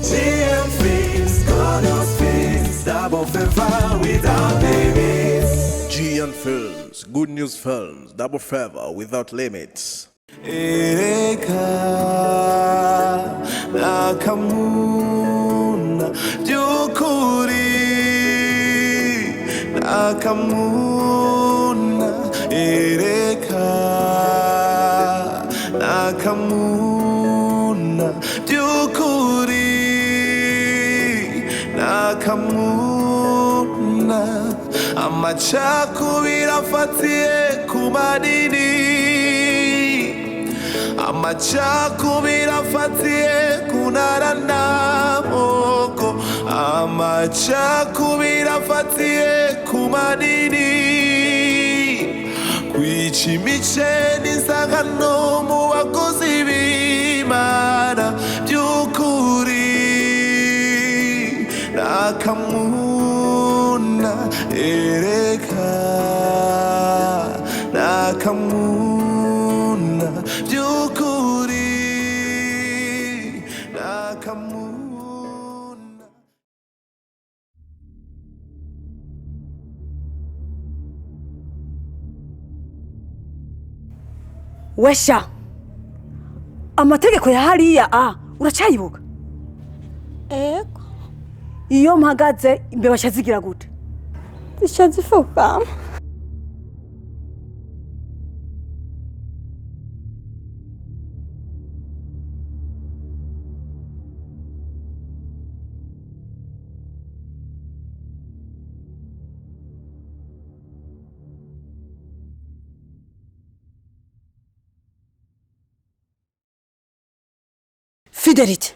GM Films, Godos Films, double favor without limits. GM Films, good news films, double favor without limits. AKAMUNA byukuri AKAMUNA AKAMUNA byukuri AKAMUNA amacakubiri afatiye ku manini amacakubiri afatiye ku ntara n'amoko amacakubiri afatiye ku manini kwica imice n'isangano mu bakozi b'Imana by'ukuri n'akamuna n'akamuna by'ukuri n'akamuna. Wesha, amategeko ya hariya uracayibuka? Ego. Iyo mpagaze imbeba shazigira gute? Zishazifukama. Fidelity,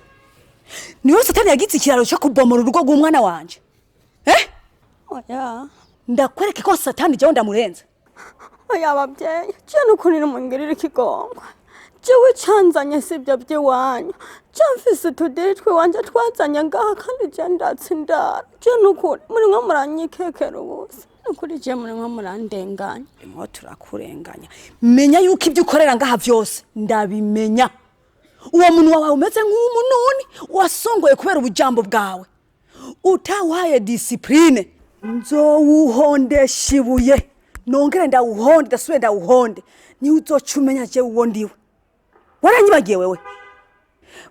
niwe satani yagize ikiraro cyo kubomora urugo rw'umwana wanje? Oya. Ndakwereke ko satani je ndamurenze. Oya babyeyi, je nukunira mungirira ikigongwa. Jewe canzanye sibyo by'iwanyu. Je mfise tudiritwe wanje twazanye ngaha kandi je ndatsindara. Je nukuri muri nko muranyikekera ubusa. Nukuri je muri nko murandenganya. Imo turakurenganya. Menya yuko ibyo ukorera ngaha vyose ndabimenya. Uwo muntu wawe umeze nk'umununi wasongoye kubera ubujambo bwawe. Utawaye discipline nzowuhondesha ibuye. Nongere ndawuhonde ndasubire ndawuhonde. Ni uzocumenya je uwo ndiwe. Waranyibagiye wewe.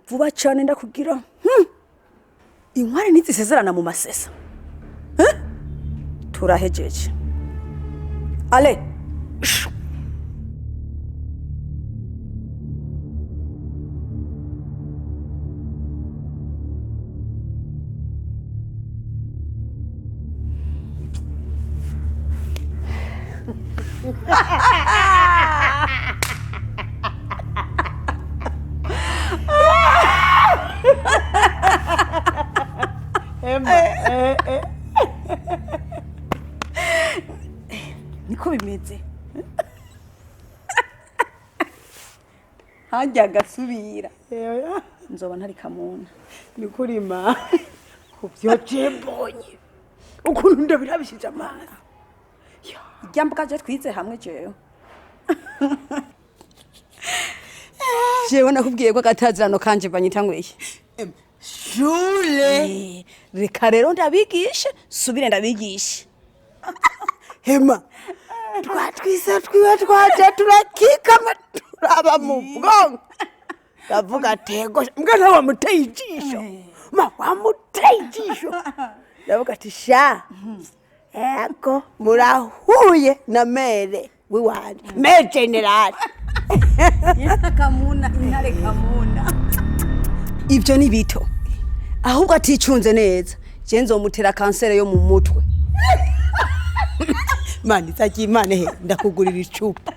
Vuba cyane ndakugira. Inkware nizisezerana mu masesa. Turahejeje. Ale. Niko bimeze. Hajya gasubira. Nzoba ntari kamuna. Nikuri ma. Kubyo jembonye. Ukuntu ndabirabishije amazi. Igyambuka je twize hamwe jewe. Jewe nakubwiye ko gatazirano kanje banyita ngweye. Shule. Reka rero ndabigishe, subire ndabigishe. Hema. Twatwisa twiwe twaje turakika turaba mu bwongo. Ndavuga tego mbwa wamuteye ijisho. Ma wamuteye ijisho. Ndavuga ati sha. Eko murahuye na mere wiwanje. Me general. Kamuna intare kamuna. Ibyo ni bito. Ahubwo aticunze neza. Je nzomutera kansere yo mu mutwe. Mani zakimane he ndakugurira icupa.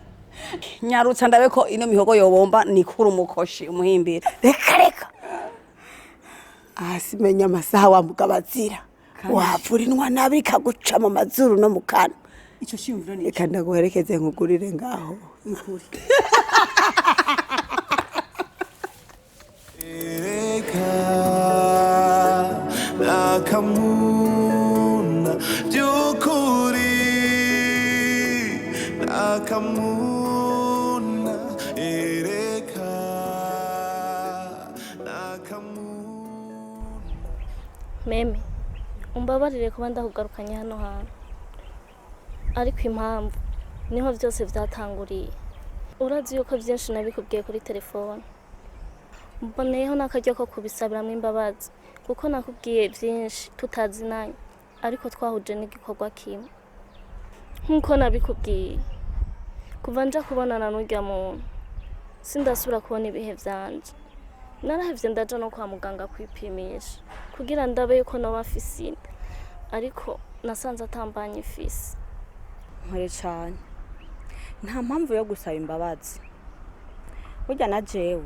Nyarutsa ndabe ko ino mihogo yobomba nikuru umukoshi umuhimbira. Reka. Asimenya amasaha wa mugabazira. Wavurinwa nabi kaguca mu mazuru no mu kanwa. Ico shimvira ni. Reka ndaguherekeze nkugurire ngaho. Nikuri. AKAMUNA byukuri AKAMUNA Meme, umbabarire kuba ndakugarukanye hano hantu. Ariko impamvu niho byose byatanguriye. Urazi yuko byinshi nabikubwiye kuri telefone. Mboneyeho n'akaryo ko kubisabiramwo imbabazi kuko nakubwiye byinshi tutazinanye ariko twahuje n'igikorwa kimwe. Nkuko nabikubwiye kuva nja kubonana n'urya muntu sindasubira kubona ibihe vyanje. Narahevye ndaja no kwa muganga kwipimisha kugira ndabe yuko noba afise inda ariko nasanze atambanye ifise. Nkore cyane nta mpamvu yo gusaba imbabazi. Burya na jewe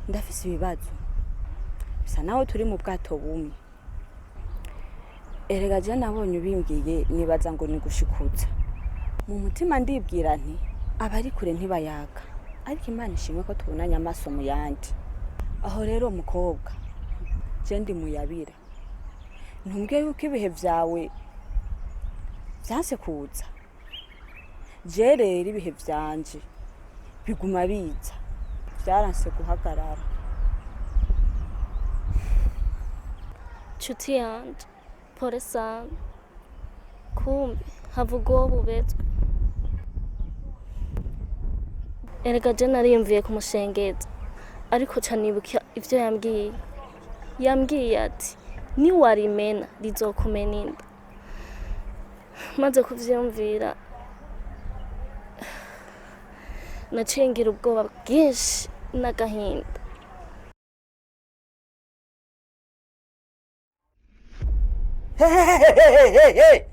ndafise ibibazo bisa naho turi mu bwato bumwe. Erega je nabonye ubimbwiye nibaza ngo nigushikutsa mu mutima ndibwira nti abari kure ntibayaga ariko Imana ishimwe ko tubonanye amaso mu yandi. Aho rero umukobwa je ndi muyabira ntumbwiye yuko ibihe vyawe vyanse kuza. Je rero ibihe vyanje biguma biza vyaranse guhagarara. Nshuti yanje pole sana. Kumbe havuga uwo bubetswe. Erega je nariyumviye kumushengeza ariko canibuka ivyo yambwiye. Yambwiye ati ni warimena rizokumena inda. Maze kuvyumvira naciye ngira ubwoba bwinshi n'agahinda. Hey.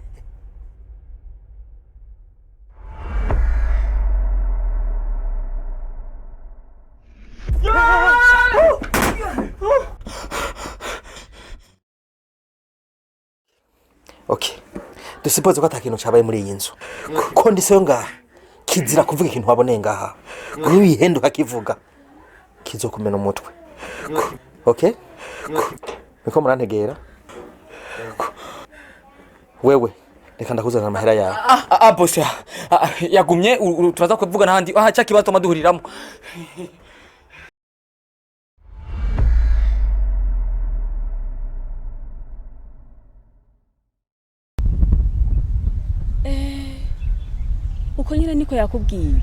Okay. Dusipoze ko atakintu cabaye muri iyi nzu. Ko ndiseyo ngaha kizira kuvuga ikintu waboneye ngaha. Ngo wihenduka kivuga kizokumena umutwe. Okay? Niko murantegera? Wewe reka ndakuzana amahera yawe. Boss yagumye turaza kuvuga nahandi cya kibazo maduhuriramo. Uko nyine niko yakubwiye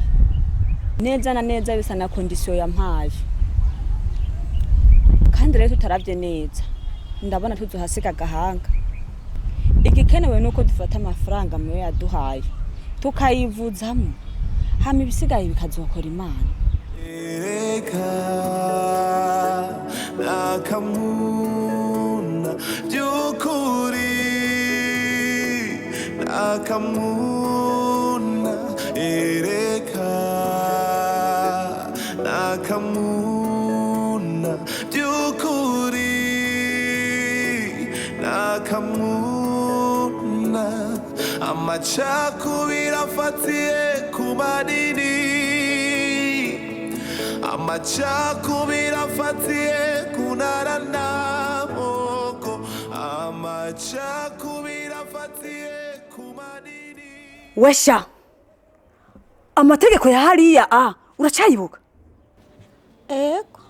neza na neza bisa na condition yampaye kandi rero tutaravye neza ndabona tuzohasiga gahanga. Igikenewe nuko dufata amafaranga mwe yaduhaye tukayivuzamo hama ibisigaye bikazokora Imana. Ereka nakamuna byukuri nakamuna ereka nakamuna byukuri nakamuna amacakubiri afatiye ku manini amacakubiri afatiye ku ntara n'amoko amacakubiri afatiye ku manini. Wesha amategeko ya hariya uracayibuka? Ego.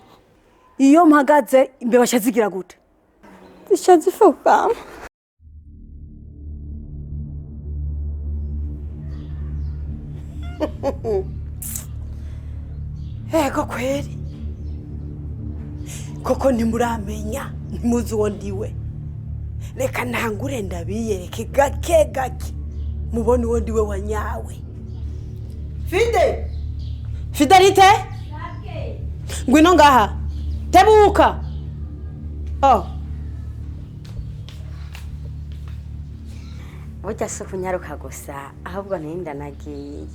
Iyo mpagaze imbeba shazigira gute? Zishazifuka. Ego kweli koko ntimuramenya ntimuzi uwo ndiwe. Reka ntangure ndabiyereke gake gake mubone uwo ndiwe wanyawe. Fidelite ngwino ngaha tebuka. Burya si kunyaruka gusa ahubwo ninda nagiye.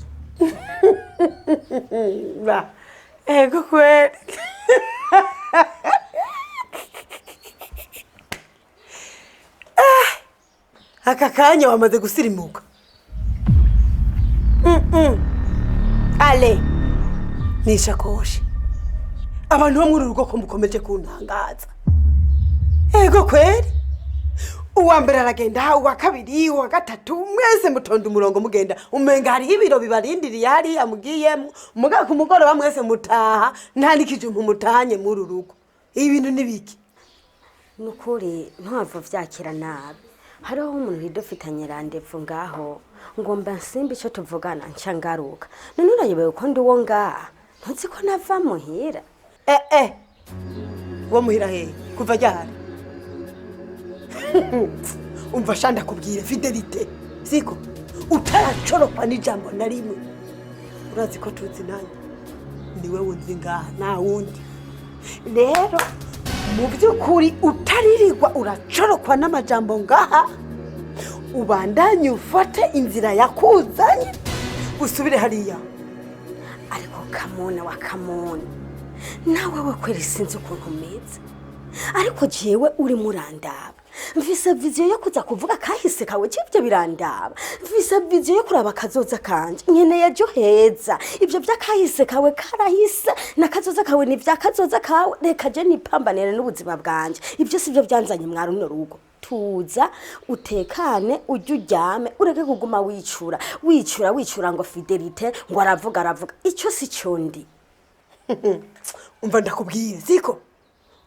Ego kweli. Aka kanya wamaze gusirimuka. Ale nishakoshi abantu bo muri urugo ko mukomeje kuntangaza. Ego kweli uwa mbere aragenda uwa kabiri uwa gatatu mwese mutonda umurongo mugenda umenga hari ibiro bibarindiriye hari amugiyemo muga ku mugoroba mwese mutaha nta nikije mutanye muri urugo. Ibintu nibiki nukuri ntwava vyakira nabi hariho umuntu ridufitanye randevu ngaho ngo mba nsimba ico tuvugana nca ngaruka none urayobewe ko ndi wo ngaha ntuzi ko nava muhira wo muhira hehe kuva ryari umva shanda kubwire fidelite siko utaracorokwa n'ijambo na rimwe urazi ko tuzi nanjye niwe wunzi ngaha nta wundi rero mu by'ukuri utaririrwa uracorokwa n'amajambo ngaha ubandanye ufate inzira yakuzanye usubire hariya. ariko kamuna wa kamuna nawe we kweri sinzi ukuntu umeze ariko jewe uri murandaba mfise viziyo yo kuza kuvuga kahise kawe cy'ibyo birandaba mfise viziyo yo kuraba kazoza kanje nkeneye jo heza ibyo by'akahise kawe karahise na kazoza kawe ni bya kazoza kawe reka je nipambanire n'ubuzima bwanje ibyo sivyo byanzanye mwari uno rugo tuza utekane ujye uryame ureke kuguma wicura ngo fidelite ngo aravuga icyo si cyo ndi. umva ndakubwire siko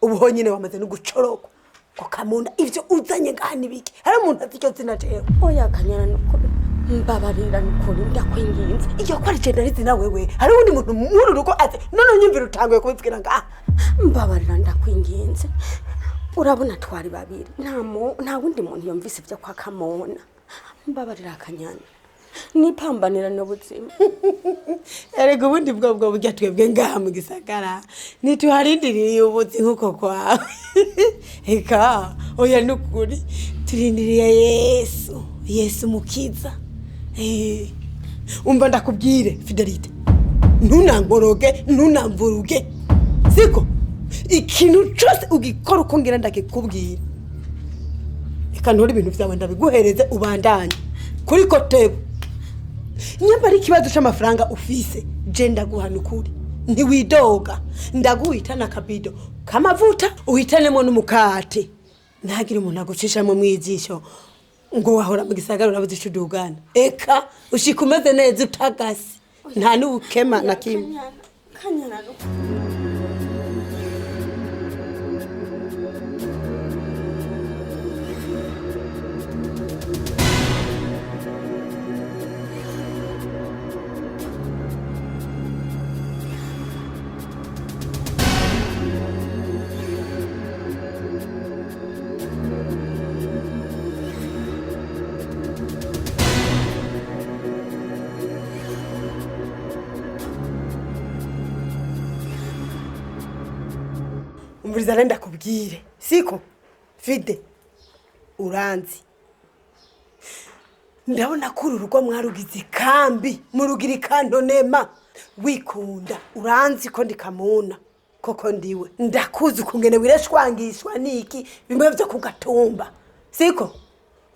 ubu honyine wamaze no gucorokwa ko kamunda ivyo uzanye ngani biki hari umuntu afite icyo zina jewe oya kanyana nukuri mbabarira nukuri ndakwinginze iyo kwari generalize na wewe hari undi muntu muri rugo ate none nyumvira utanguye kubipfira ngaha mbabarira ndakwinginze urabona twari babiri nta wundi muntu yumvise ibyo kwa kamona mbabarira kanyana nipambanira n'ubuzima erega ubundi bwo burya twebwe ngaha mu gisagara nituharindiriye ubuzi nkuko kwawe eka oya nukuri turindiriye Yesu mukiza umva ndakubwire Fidelite ntunangoroge ntunamvuruge siko ikintu cyose ugikora uko ngira ndakikubwira eka nturi ibintu byawe ndabiguhereze ubandanye kuri kotebo nyambara ikibazo cy'amafaranga ufise je ndaguhana ukuri ntiwidoga ndaguhitana kabido kamavuta uhitanemo n'umukate ntagire umuntu agucishamo mwijisho ngo wahora mu gisagara urabuze icudugana eka ushika umeze neza utagasi nta n'ubukema na kimwe kanyana umviriza renda kubwire siko Fide uranzi ndabona ko urugo mwarugize kambi murugira ikantonema wikunda uranzi ko ndi kamuna koko ndiwe ndakuzi kungene wireshwangishwa niki bimwe byo kugatumba siko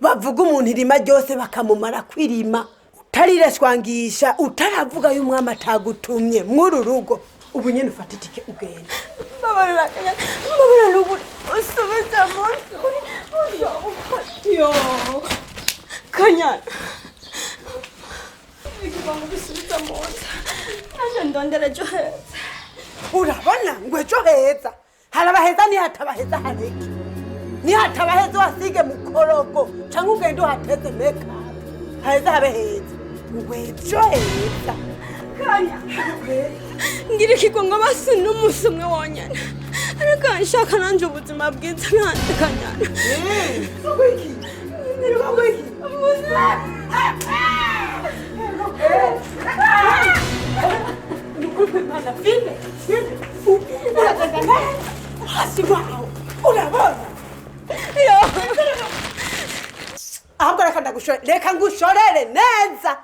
bavuga umuntu irima ryose bakamumara kwirima utarireshwangisha utaravuga y'umwama atagutumye muri rugo ubu nyene ufata itike ugenda mbabarira ubu usubiza munsi yo kanyana ikibango bisubiza munsi naje ndondera jo heza urabona ngo ejo heza harabaheza nihatabaheza hareke nihatabaheza wasige mukorogo cyangwa ugende uhateze make up heza habe heza ngo ejo heza kanya ngira ikigongo basi n'umunsi umwe wonyene ariko nshaka nanje ubuzima bwiza nande kanyana wiki niruka wiki Nukupimana Fide hasi wao urabona ahubwo reka ngushorere neza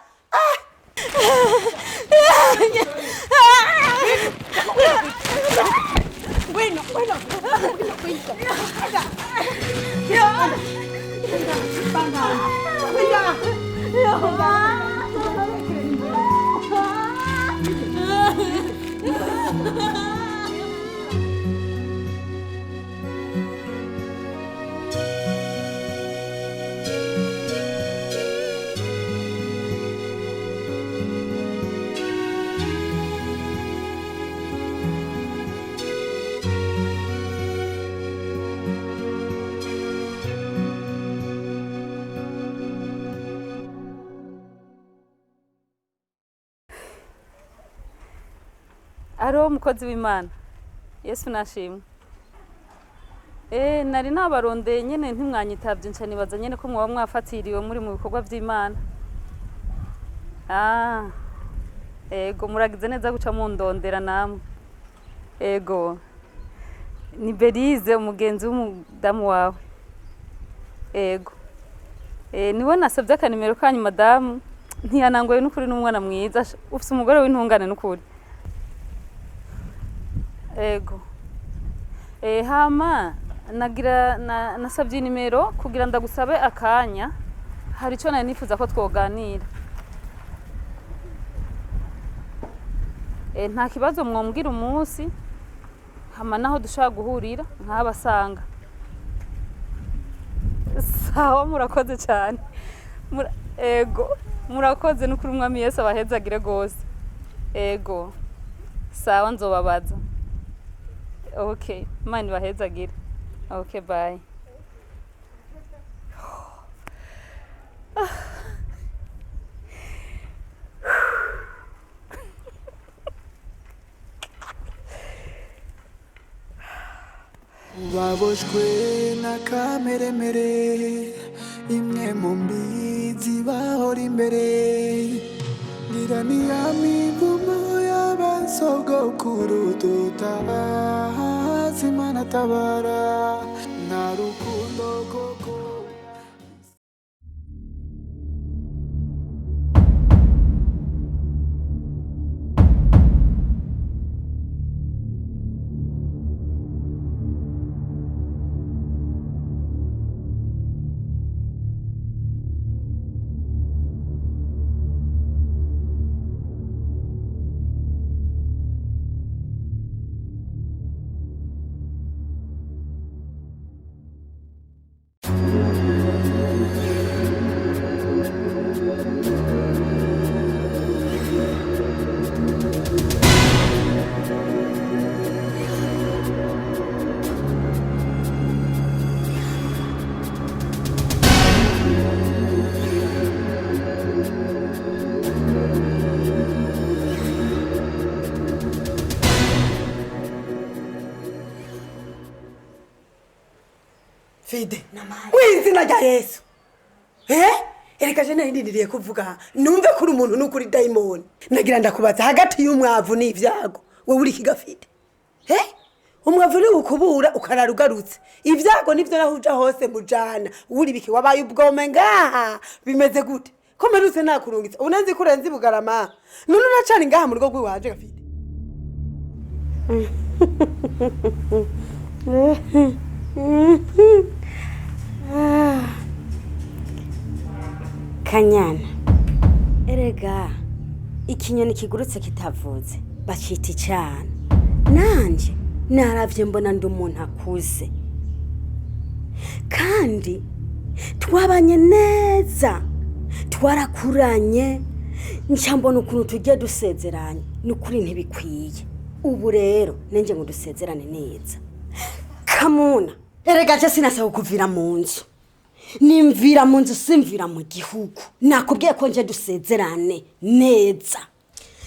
bueno Aro mukozi w'Imana. Yesu nashimwe. Nari nabarondeye nyene ntimwanyitavye nca nibaza nyene ko mwaba mwafatiriwe muri mu bikorwa vy'Imana. Ego muragize neza guca mundondera namwe. Ego. Ni Berize umugenzi w'umudamu wawe. Ego. Niwe nasabye akanimero kanyu madamu. Ntiyanangoye n'ukuri n'umwana mwiza. Ufise umugore w'intungane n'ukuri. Ego. Hama nagira nasabye nimero kugira ndagusabe akanya. Hari ico nari nifuza ko twoganira. Nta kibazo mwombwira umunsi. Hama naho dushaka guhurira nk'abasanga. Sawa murakoze cyane. Ego murakoze n'ukuri umwami Yesu abahezagire gose. Ego. Sawa nzobabaza. Okay, mani bahezagire. Okay, bye. Baboshwe na kameremere imwe mu mbizi bahora imbere ngira ni amivumo y'abasogokuru tutazi Imana tabara nta rukundo koko. Fide, w'izina rya Yesu. Ereka je nindiriye kuvuga numve kuri umuntu n'ukuri daimoni. Nagira ndakubaza hagati y'umwavu n'ivyago. Wowe uri kigafide. Umwavu ni ukubura ukararugarutse. Ivyago nivyo nahuja hose mujana. Uri biki wabaye ubwome ngaha. Bimeze gute? Ko merutse nakurungitse. Unanzi kurenza bugarama. None nacana ngaha mu rugo rw'iwaje gafide. Kanyana, erega ikinyoni kigurutse kitavuze bacita icana. Nanje naravye mbona ndi umuntu akuze kandi twabanye neza, twarakuranye, nca mbona ukuntu tugiye dusezeranye n'ukuri ntibikwiye. Ubu rero nenge ngo dusezerane neza. Kamuna, erega je sinasaba kuvira mu nzu. Nimvira mu nzu simvira mu gihugu. Nakubwiye ko nje dusezerane neza.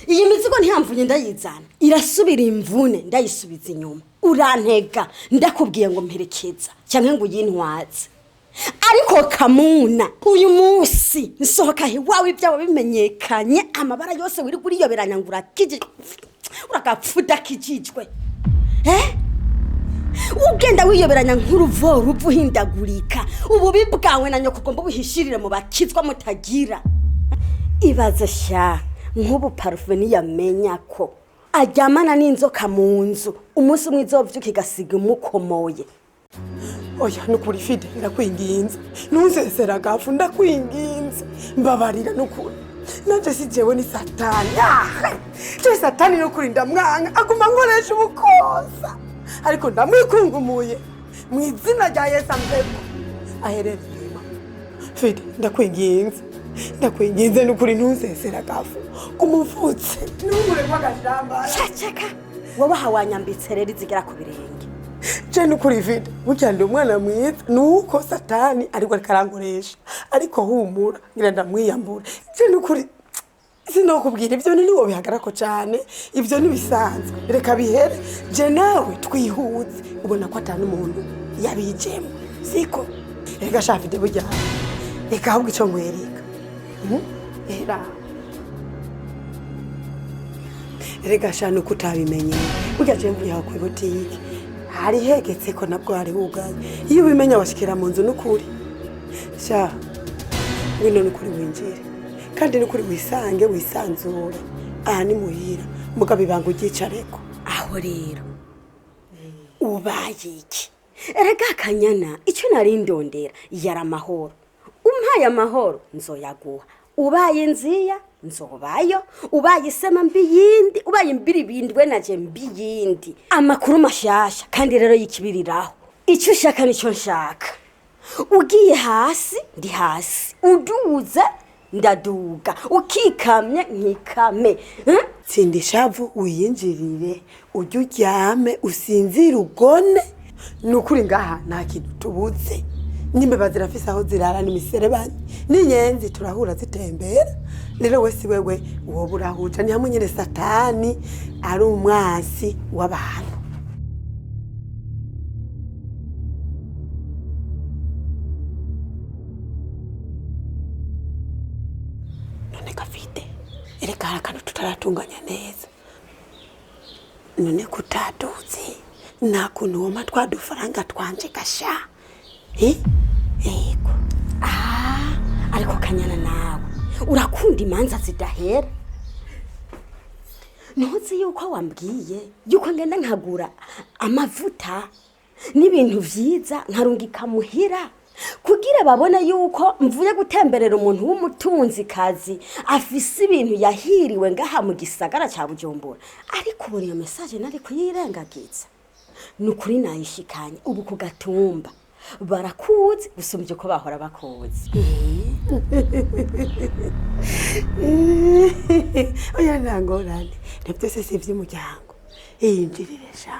Iyi mizigo ntiyamvunye ndayizana. Irasubira imvune ndayisubiza inyuma. Urantega ndakubwiye ngo mperekeza cyangwa ngo yintwaze. Ariko Kamuna, uyu munsi nsohoka he wawe ibyawe bimenyekanye amabara yose wiri kuri yoberanya ngura kije. Uragapfuda kijijwe. Ugenda wiyoberanya nk'uruvo ruvuhindagurika. Ububi bwawe na nyoko gomba buhishirire mu bakizwa mutagira. Ibaze sha nk'ubu parufe ni yamenya ko ajyamana n'inzoka mu nzu umunsi umwe izovyuka igasiga umukomoye. Oya nukuri Fide ndakwinginze. Nuzesera gafu ndakwinginze. Mbabarira nukuri. Nanje si jewe ni Satani. Je Satani nukuri ndamwanga aguma nkoresha ubukosa. Ariko ndamwikungumuye mu izina rya Yesu ambeko aherere. Fide ndakwinginze. Ndakwinginze nukuri ntuzesera gafu kumuvutse n'umure kwagashamba. Chachaka wowe hawanyambitse rero izigera ku birenge. Je nukuri Fide bucyande umwana mwiza nuko Satani ariko karangoresha ariko humura ngira ndamwiyambura. Je nukuri sinokubwira ivyo ni wowe bihagarako cyane ivyo nibisanzwe reka bihere je nawe twihuze ubona ko atanu umuntu yabijemo siko reka shafite burya reka ahubwo ico nkwereka era reka shano kutabimenye burya je mvuye aho ku botike hari hegetse ko nabwo hari hugaye iyo ubimenya washikira mu nzu n'ukuri sha wino n'ukuri winjire kandi n'ukuri wisange wisanzura aha ni muhira mugabo ibanga ugicareko aho rero ubaye iki erega kanyana icyo nari ndondera yari amahoro umpaye amahoro nzoyaguha ubaye nziya nzobayo ubaye isema mbi yindi ubaye mbiri bindwe naje mbi yindi amakuru mashasha kandi rero yikibiriraho icyo ushaka nicyo nshaka ugiye hasi ndi hasi uduze ndaduga ukikamye nkikame tsindi shavu uyinjirire ujye uryame usinzire ugone nukuri ngaha nta kintu tubuze n'imbeba zirafise aho zirara n'imiserebanya n'inyenzi turahura zitembera rero wese wewe uwo burahuja ni hamwe nyine satani ari umwasi w'abantu none gafite ereka hari akantu tutaratunganya neza none kutatuzi nta kuntu woma twadufaranga twanje gasha yego ariko kanyana nawe urakunda imanza zidahera ntuzi yuko wambwiye yuko ngenda nkagura amavuta n'ibintu vyiza nkarungika muhira kugira babone yuko mvuye gutemberera umuntu w'umutunzi kazi afise ibintu yahiriwe ngaha mu gisagara ca Bujumbura ariko ubu iyo message nari kuyirengagiza nukuri nayishikanye ubu ku gatumba barakuzi gusumvye ko bahora bakuzi oya nangorane nabyo se si vy'umuryango yinjirire sha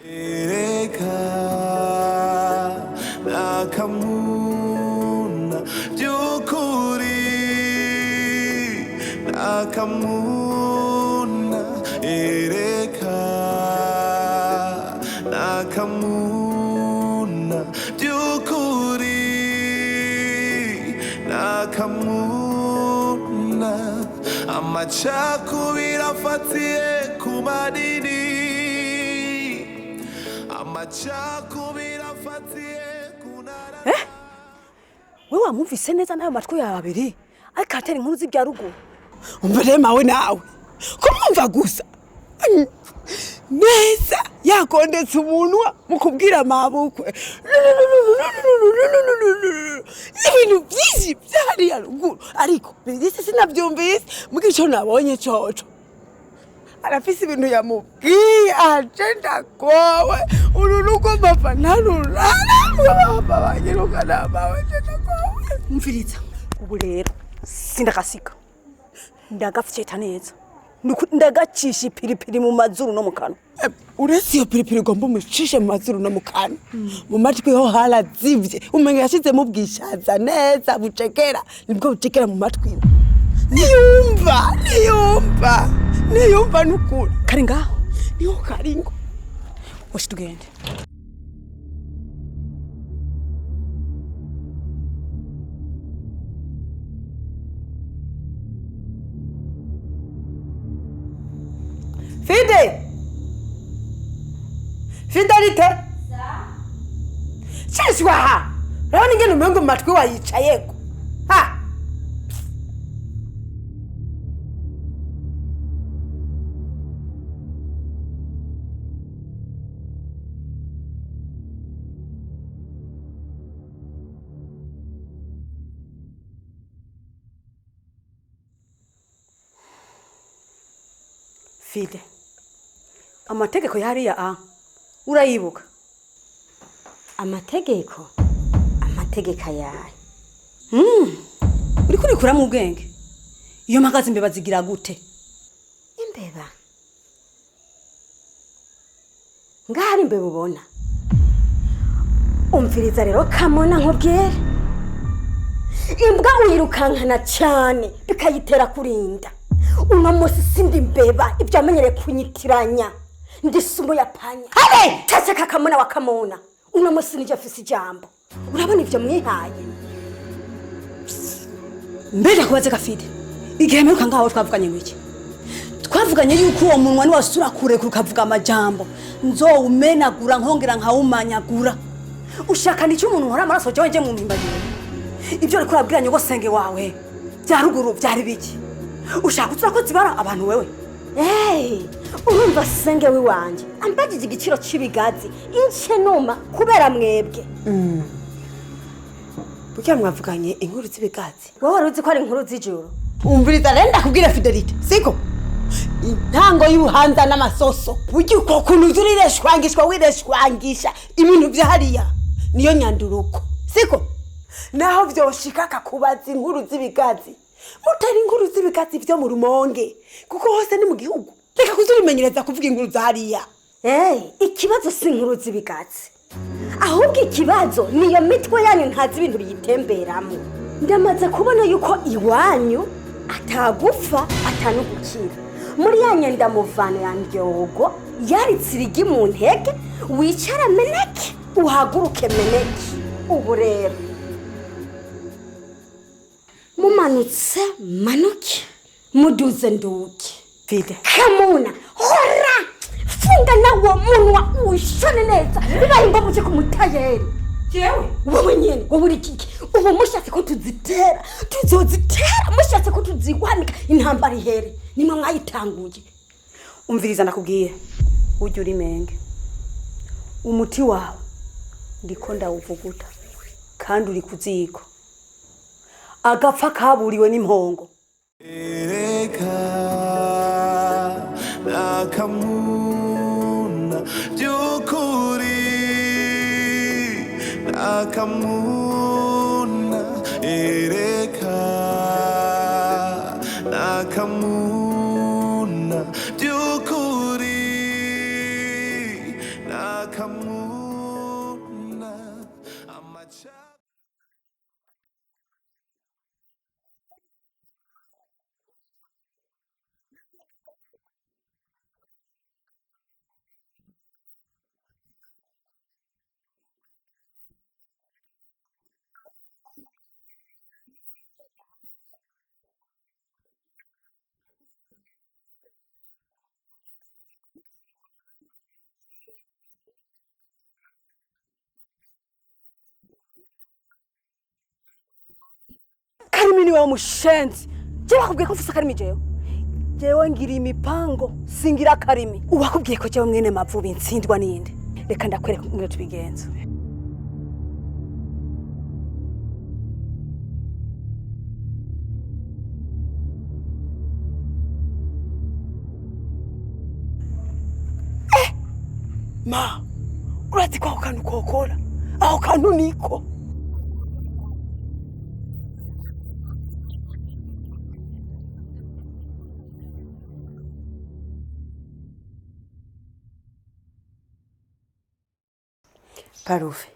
Ereka nakamuna byukuri nakamuna ereka nakamuna byukuri nakamuna amacakubiri afatiye ku madini we wamumvise neza nayo matwi yawe abiri ariko atera inkuru z'ibya ruguru umbere mawe nawe ko mwumva gusa neza yakondetse umunwa mu kubwira amabukwe ibintu byinshi byahariya ruguru ariko bigise sinabyumvise mugico nabonye coco arafise ibintu yamubwiye agenda kowe ururugo bava ntarurara babanyiruka nabawe agenda kowe mviriza ubu rero sindakasiga ndagafyeta neza ndagacisha ipiripiri mu mazuru no mu kanwa uretse iyo piripiri ugomba umucishe mu mazuru no mu kanwa mu matwi ho harazivye umenye yashizemo ubwishaza neza bucekera nibwo bucekera mu matwi niyumva nukuri kari ngaho niho karingo oshi tugende Fidelite Shishwa Rani ngene umengo matwi wayicayeko ha Fide amategeko yariya urayibuka amategeko ayahe uri kurikura mu bwenge iyo mpagaze imbeba zigira gute imbeba ngahari imbeba ubona umviriza rero kamona nkubwire imbwa uyirukankana cyane bikayitera kurinda. Uno munsi sindi mbeba ibyo amenyere kunyitiranya. Ndi sumo ya panya. Habe tase kakamuna wakamuna. Uno munsi nije afise ijambo. Urabona ibyo mwihaye. Mbere kubaze Gafide. Igihe mperuka ngaho twavuganye ngiki? Twavuganye yuko uwo munwa ni wasura kure kukavuga amajambo. Nzowumenagura nkongera nkawumanyagura. Ushaka n'icyo umuntu nkora amaraso cyo nje mu mpimbagire. Ibyo ariko urabwira nyogo senge wawe. Byaruguru byari biki? Ushaka utsura ko zibara abantu wewe. Urumva senge wiwanje. Ambagije igiciro cy'ibigazi. Ince noma kubera mwebwe. Bucya mwavuganye inkuru z'ibigazi. Wowe waruzi ko ari inkuru z'ijoro. Umviriza renda kubwira Fidelite. Siko? Intango y'ubuhanza n'amasoso. Buryo uko kuntu urireshwangishwa wireshwangisha ibintu byahariya. Niyo nyanduruko. Siko? Naho vyoshika kakubaza inkuru z'ibigazi. Mutari inkuru z'ibigazi byo mu Rumonge. Kuko hose ni mu gihugu. Reka kuzurimenyereza kuvuga inkuru zahariya. Ikibazo si inkuru z'ibigazi. Ahubwo ikibazo niyo mitwe yanyu ntazi ibintu biyitemberamo. Ndamaze kubona yuko iwanyu atagupfa atanugukira. Muri yanya ndamuvana ya ndyogo yaritsirigi mu ntege wicara meneke uhaguruke meneke. Ubu rero mumanutse manuke muduze nduke. Fide Kamuna hora funga nawo munwa ushone neza bibaye ngo muce kumutayeri. Jewe wowe nyene wowe uri kiki ubu mushatse ko tuzitera tuzozitera mushatse ko tuzigwanika intambara ihere nimwe mwayitanguye. Umviriza nakubwiye ujye uri menge. Umuti wawe ndiko ndawuvuguta kandi uri kuziko. Agapfa kaburiwe n'impongo. Akamuna byukuri akamuna ereka akamuna byukuri akamuna amacha. Karimi ni wa mushenzi. Je bakubwiye ko ufise Karimi jewe? Jewe ngira imipango singira Karimi. Ubakubwiye ko jewe mwene mavubi ntsindwa ninde? Reka ndakwereka ngire tubigenza. Ma, urazi ko kantu kokora? Aho kantu niko. Parufe.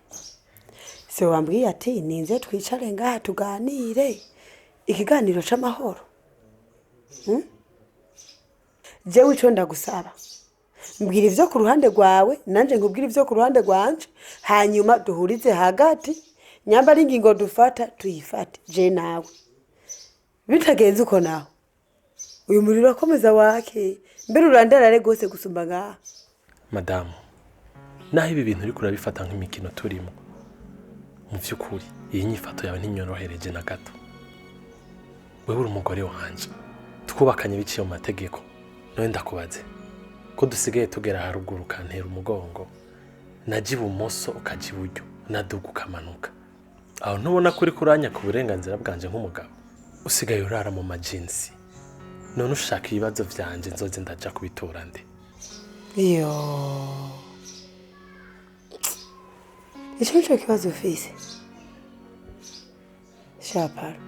Se wambwiye ati ninze twicare ngaha tuganire ikiganiro c'amahoro. Jewe ico ndagusaba. Mbwira ivyo ku ruhande rwawe nanje nkubwira ivyo ku ruhande rwanje hanyuma duhurize hagati nyamba ari ingingo dufata tuyifate je nawe. Bitagenze uko nawe. Uyu muriro akomeza wake mbere urandarare gose gusumba ngaha. Madamu, naho ibi bintu uri kurabifata nk'imikino turimo. Mu vyukuri iyi nyifato yawe ntinyorohereje na gato. Wewe uri umugore wanje. Twubakanye biciye mu mategeko. None ndakubaze ko dusigaye tugera haruguru kantera umugongo. Naji ibumoso ukaja iburyo, naduga ukamanuka. Aho ntubona kuri kuranya ku burenganzira bwanje nk'umugabo. Usigaye urara mu majinsi. None ushaka ibibazo vyanje nzoze ndaja kubitora nde? Iyo. Ico kibazo ufise. Shaparo.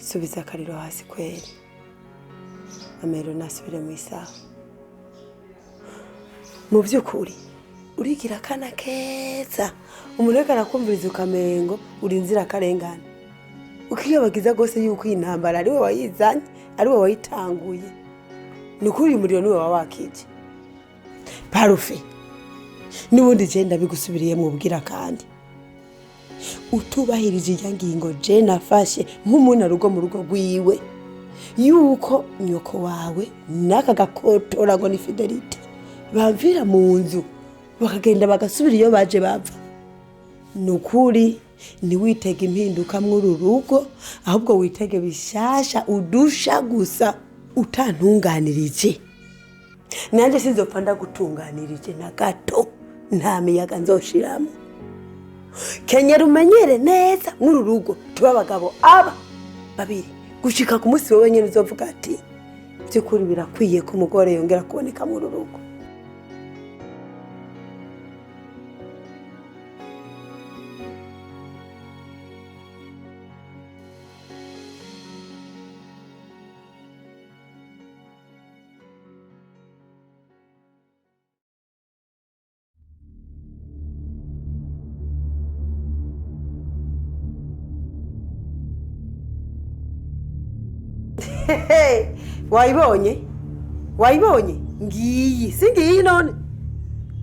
Subiza akariro hasi kweli. Amero nasubire mu isaha. Mu byukuri urigira kana keza. Umuntu weka nakumviriza ukamengo uri nzira karengana. ukiyabagiza gose yuko intambara ari we wayizanye ari we wayitanguye nukuri umuriro niwe wawakije parufe nubundi je ndabigusubiriye mu bwira kandi utubahirije ingingo je nafashe nk'umuntu arugo mu rugo rwiwe yuko nyoko wawe naka gakotora ngo ni Fidelite bamvira mu nzu bakagenda bagasubira iyo baje bava nukuri ni witege impinduka muri rugo ahubwo witege bishasha udusha gusa utantunganirije nanje sinzopfa ndagutunganirije na gato nta miyaga nzoshiramo kenyera umenyere neza muri rugo tuba abagabo aba babiri gushika ku munsi wewe nyene uzovuga ati byukuri birakwiye ko umugore yongera kuboneka muri rugo. Wayibonye? Wayibonye? Ngiyi, singiyi none.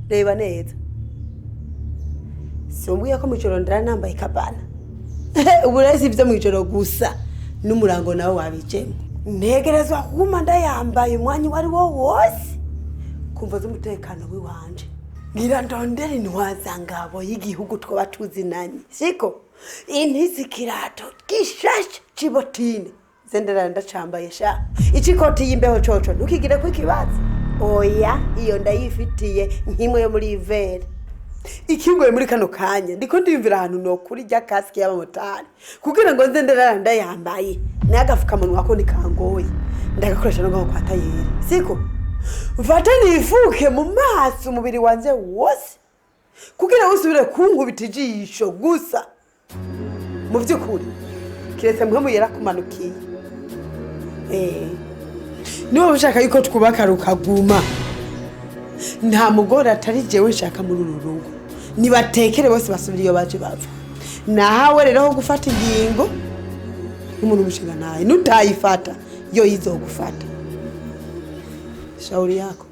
Reba neza. Sombuye ko mwijoro ndara nambaye kabana. Uburezi ivyo mwijoro gusa n'umurango nawe wabijemo. Ntegerezwa kuguma ndayambaye umwanya wari wo wose. Kumva z'umutekano wiwanje. Ngira ndondere intwaza ngabo y'igihugu twoba tuzinanye. Siko intizi kirato gishasha cibotine. Zendera ndacambaye sha ikikoti y'imbeho coco ntukigire ko ikibazo oya iyo ndayifitiye nkimwe yo muri ivere ikingoye muri kano kanya ndiko ndimvira ahantu no kuri rya kasike y'abamotari kugira ngo nzendera ndayambaye nagafuka munwa ko nikangoye ndagakoresha no kwa tayeri siko mfata nifuke mu maso umubiri wanje wose kugira usubire kunkubita ijisho gusa mu byukuri kiretse mwe muyera kumanukiye niba ushaka yuko twubaka rukaguma nta mugore atari jewe nshaka muri uru rugo nibatekere bose basubira iyo baje bava nahawe rero ho gufata ingingo n'umuntu umushinga naye nutayifata yo izogufata shauri yako.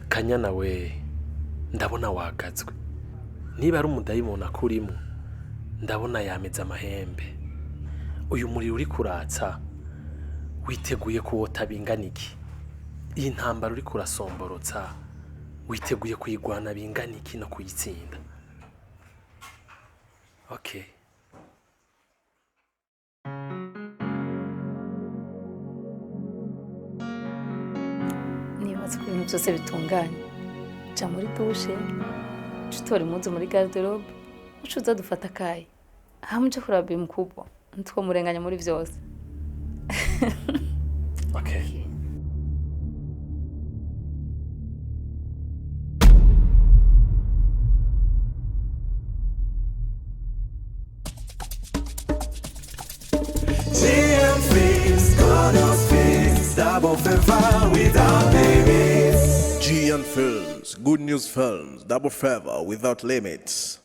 Kanyana we ndabona wagazwe niba ari umudayimoni akurimo ndabona yameze amahembe uyu muriro uri kuratsa witeguye kuwota bingana iki iyi ntambara uri kurasomborotsa witeguye kuyigwana bingana iki no kuyitsinda. Okay. Nibaza ko ibintu byose bitunganye ja muri dushe tutora impuzu muri garderobe ucuza dufata kaye hamuje kuraba mkubwa ntwo murenganya muri byose. Okay. Films, good news films, double favor without limits.